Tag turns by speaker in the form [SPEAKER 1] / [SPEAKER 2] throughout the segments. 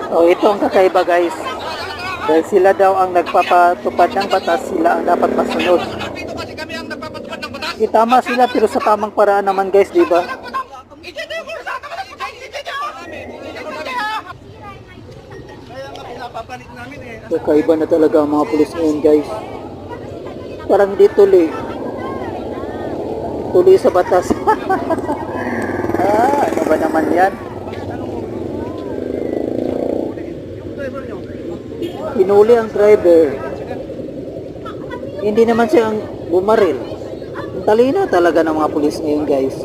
[SPEAKER 1] Oh, ito ang kakaiba guys. Dahil sila daw ang nagpapatupad ng batas, sila ang dapat masunod.
[SPEAKER 2] Dito kasi kami ang nagpapatupad ng batas.
[SPEAKER 1] Itama sila pero sa tamang paraan naman guys, di ba?
[SPEAKER 2] Papalit namin eh.
[SPEAKER 1] Kakaiba na talaga ang mga pulis ngayon guys. Parang di tuloy. Tuloy sa batas. Ano ba naman yan? Pinuli ang driver. Hindi naman siya ang bumaril. Ang talino talaga ng mga pulis ngayon guys.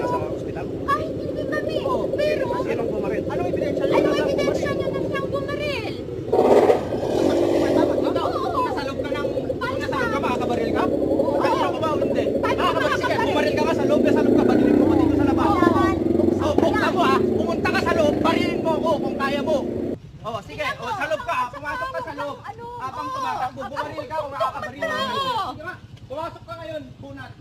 [SPEAKER 3] Ay, hindi kami. Pero,
[SPEAKER 2] Sinong bumaril? Anong ebidensya
[SPEAKER 3] ano ebidensya niya na siyang bumaril?
[SPEAKER 2] Nasa loob ka ng... Nasa loob ka, makakabaril ka? Kanina ko ba o hindi? Makakabaril, sige, bumaril ka nga sa loob ka, barilin mo ko dito sa labas. So, bukta mo ha, pumunta ka sa loob, barilin mo ako kung kaya mo. Oh, sige, sa loob ka, pumasok ka sa loob. Habang tumatakbo, bumaril ka kung makakabaril mo. Sige nga, pumasok ka ngayon, bunat.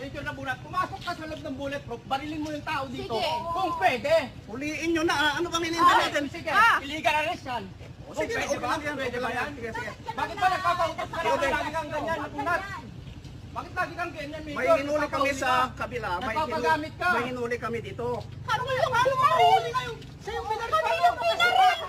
[SPEAKER 2] Medyo na bunat, pumasok ka sa loob ng bulletproof, barilin mo yung tao dito.
[SPEAKER 3] Sige.
[SPEAKER 2] Kung pwede. Huliin nyo na, ano bang hinihintay natin? Sige, illegal arrest yan. Kung pwede ba? Pwede ba yan? Sige, sige. Bakit ba nagpapautos ka na? Lagi kang ganyan, bunat. Bakit lagi kang ganyan, Mayor?
[SPEAKER 4] May hinuli kami sa kabila.
[SPEAKER 2] Nagpapagamit ka.
[SPEAKER 4] May hinuli kami dito.
[SPEAKER 2] Ano kayo? Ano mahuli kayo? Sa'yo pinaril